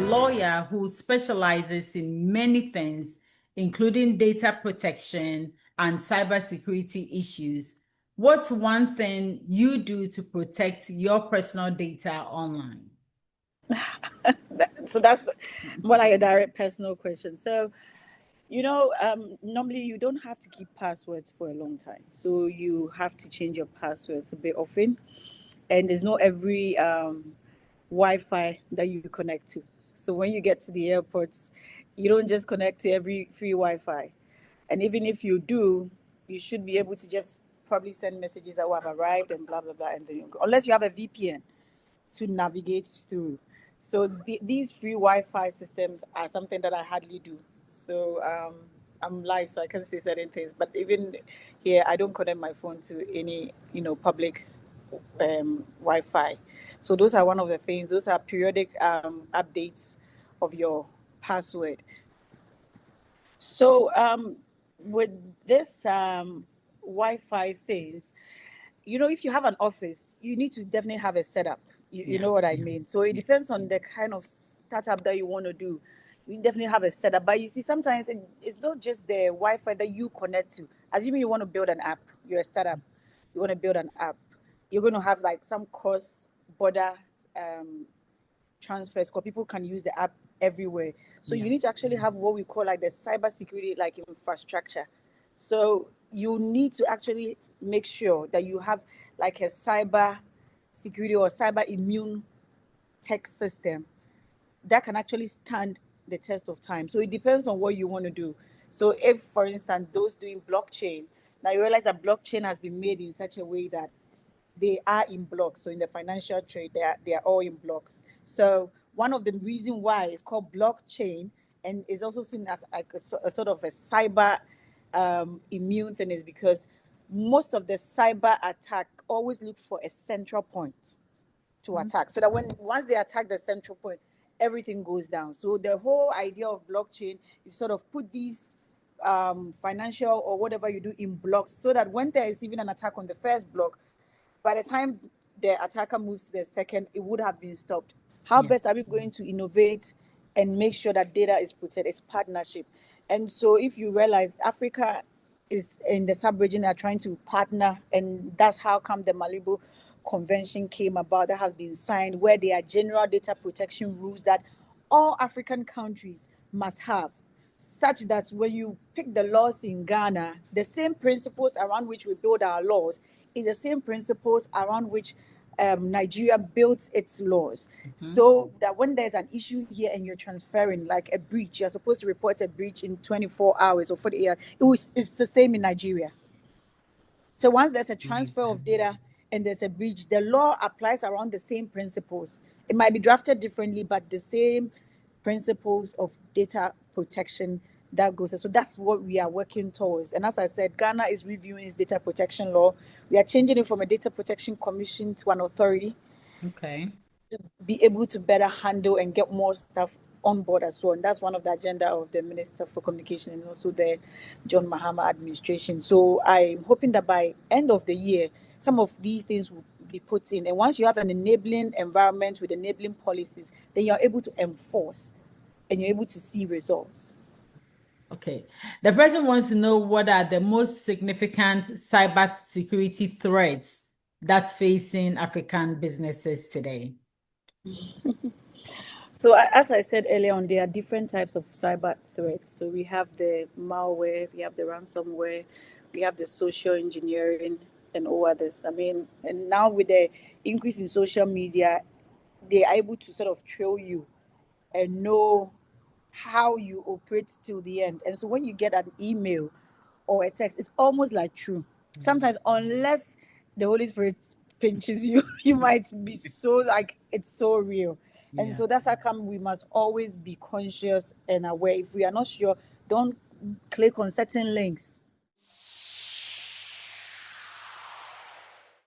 lawyer who specializes in many things, including data protection and cybersecurity issues, what's one thing you do to protect your personal data online? So that's more like a direct personal question. So, normally you don't have to keep passwords for a long time. So you have to change your passwords a bit often. And there's not every Wi-Fi that you connect to. So when you get to the airports, you don't just connect to every free Wi-Fi. And even if you do, you should be able to just probably send messages that will have arrived and blah blah blah, and then you go. Unless you have a VPN to navigate through. So these free Wi-Fi systems are something that I hardly do. So I'm live, so I can say certain things. But even here, I don't connect my phone to any public Wi-Fi. So those are one of the things. Those are periodic updates of your password. So with this Wi-Fi things, if you have an office, you need to definitely have a setup. You Yeah. know what I mean? So it depends on the kind of startup that you want to do. You definitely have a setup. But you see, sometimes it's not just the Wi-Fi that you connect to. Assuming you want to build an app, you're a startup, you want to build an app, you're going to have like some cross-border um, transfers because people can use the app everywhere. So you Yeah. need to actually have what we call like the cybersecurity like infrastructure. So you need to actually make sure that you have like a cyber security or cyber immune tech system that can actually stand the test of time. So it depends on what you want to do. So if, for instance, those doing blockchain, now you realize that blockchain has been made in such a way that they are in blocks. So in the financial trade, they are all in blocks. So one of the reason why it's called blockchain and is also seen as like a sort of a cyber immune thing is because most of the cyber attack always look for a central point to attack. So that when once they attack the central point, everything goes down. So the whole idea of blockchain is sort of put these financial or whatever you do in blocks so that when there is even an attack on the first block, by the time the attacker moves to the second, it would have been stopped. How Yeah. best are we going to innovate and make sure that data is protected? It's partnership. And so if you realize Africa is in the sub-region are trying to partner, and that's how come the Malibu Convention came about that has been signed, where there are general data protection rules that all African countries must have, such that when you pick the laws in Ghana, the same principles around which we build our laws is the same principles around which Nigeria builds its laws. Mhm. So that when there's an issue here and you're transferring, like a breach, you're supposed to report a breach in 24 hours or 48 hours. It's the same in Nigeria. So once there's a transfer of data and there's a breach, the law applies around the same principles. It might be drafted differently, but the same principles of data protection that goes. So that's what we are working towards. And as I said, Ghana is reviewing its data protection law. We are changing it from a data protection commission to an authority Okay. to be able to better handle and get more stuff on board as well. And that's one of the agenda of the Minister for Communication and also the John Mahama administration. So I'm hoping that by end of the year, some of these things will be put in. And once you have an enabling environment with enabling policies, then you're able to enforce and you're able to see results. Okay. The person wants to know what are the most significant cyber security threats that's facing African businesses today. So as I said earlier on, there are different types of cyber threats. So we have the malware, we have the ransomware, we have the social engineering and all others. I mean, and now with the increase in social media, they are able to sort of trail you and know how you operate till the end. And so when you get an email or a text, it's almost like true. Sometimes, unless the Holy Spirit pinches you, you might be so like it's so real. And Yeah. so that's how come we must always be conscious and aware. If we are not sure, don't click on certain links